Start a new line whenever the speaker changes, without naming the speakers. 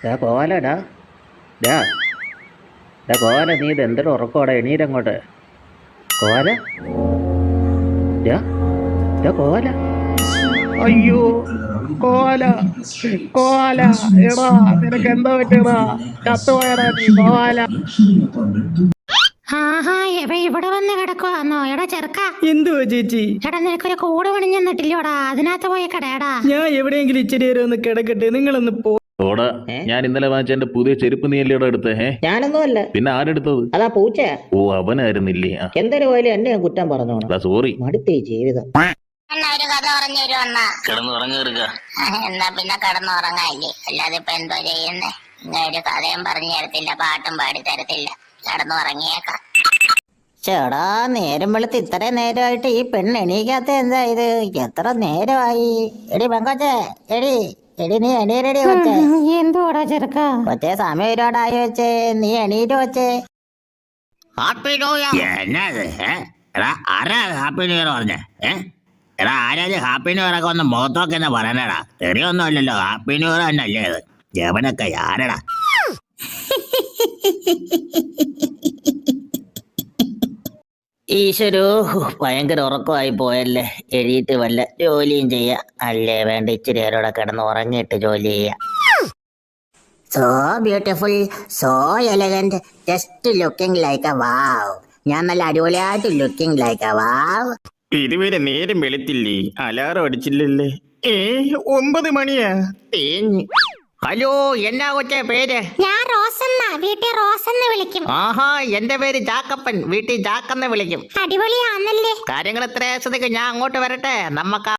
കോവാലടാ ഡാ ഡാ കോവാല, നീ ഇത് എന്തൊരു ഉറക്കോടാ, എണീരങ്ങോട്ട്. കോവാല, ഡാ ഡാ കോവാല, അയ്യോ കോവാല, കോവാല, എടാ നിനക്ക് എന്താ പറ്റിയടാ? ചത്തുപോയടാ നീ കോവാല.
ആഹാ, ഇവിടെ വന്ന് കിടക്കുവാന്നോ? എടാ ചെറുക്ക,
എന്തുവാ ചേച്ചി?
എടാ നിനക്കൊരു കൂട് പണിഞ്ഞെന്നിട്ടില്ലോടാ, അതിനകത്ത് പോയി കിടയടാ.
ഞാൻ എവിടെയെങ്കിലും ഇച്ചിരി നേരം ഒന്ന് കിടക്കട്ടെ, നിങ്ങളൊന്ന് പോ.
ഓടാ, ഞാൻ ഇന്നലെ വാങ്ങിച്ച എന്റെ പുതിയ ചെരുപ്പ് നീ അല്ലേ എടുത്തേ?
ഞാനൊന്നും അല്ല,
പിന്നെ ആരെടുത്തത്?
അതാ പൂച്ച.
ഓ, അവനായിരുന്നില്ലേ?
എന്തൊരു പോയാലും എന്നെ ഞാൻ കുറ്റം പറഞ്ഞോണം.
സോറി.
മടുത്തേ ജീവിതം.
എന്നാ ഒരു കഥ പറഞ്ഞു തരുവന്നാ?
കിടന്നുറങ്ങുക.
എന്നാ പിന്നെ കിടന്നുറങ്ങാല്ലേ, അല്ലാതെ ഇപ്പൊ എന്തോ ചെയ്യുന്നേ? ഇങ്ങനെ ഒരു കഥയും പറഞ്ഞു തരത്തില്ല, പാട്ടും പാടി തരത്തില്ല, കിടന്നുറങ്ങിയേക്കാം.
ചേടാ, നേരം വെളുത്ത് ഇത്രയും നേരമായിട്ട് ഈ പെണ്ണ് എണീക്കാത്ത എന്താ ഇത്? എത്ര നേരമായി? എടി പെങ്കൊച്ചേ, എടി എടി നീ എണീരടി കൊച്ചേ.
എന്തുവാടാ ചെറുക്ക?
കൊച്ചേ, സമയം ഒരുപാടായി വെച്ചേ, നീ എണീറ്റ് വെച്ചേ.
Happy new year. എന്നത് എടാ, ആരാ ഹാപ്പി ന്യൂ ഇയർ പറഞ്ഞേ? എടാ, ആരാ ഹാപ്പി ന്യൂ ഇയർ ഒക്കെ ഒന്ന് മുഖത്തൊക്കെ എന്നാ പറയണടാ? തെറിയൊന്നും അല്ലല്ലോ, ഹാപ്പി ന്യൂ ഇയർ തന്നെ അല്ലേ ഇത്? ജവനൊക്കെ ആരടാ?
ഈശ്വരോ, ഭയങ്കര ഉറക്കമായി പോയല്ലേ. എഴുതിയിട്ട് വല്ല ജോലിയും ചെയ്യാ, അല്ലേ വേണ്ട ഇച്ചിരി നേരോടെ കിടന്ന് ഉറങ്ങിയിട്ട് ജോലി ചെയ്യാം. So beautiful, so elegant, just looking like a wow. ഞാൻ നല്ല അടിപൊളിയായിട്ട് ലുക്കിംഗ് ലൈക്ക് എ വാവ്.
ഇതുവരെ നേരം വെളുത്തില്ലേ? അലാറം അടിച്ചില്ലല്ലേ? 9 മണിയാ. തേഞ്ഞ്.
ഹലോ, എന്നാ കൊച്ചേ പേര്?
ഞാൻ റോസന്ന, വീട്ടിൽ റോസെന്ന് വിളിക്കും.
ആഹാ, എന്റെ പേര് ജാക്കപ്പൻ, വീട്ടിൽ ജാക്കെന്ന് വിളിക്കും.
അടിപൊളിയാന്നല്ലേ?
കാര്യങ്ങൾ എത്ര ഞാൻ അങ്ങോട്ട് വരട്ടെ, നമുക്ക്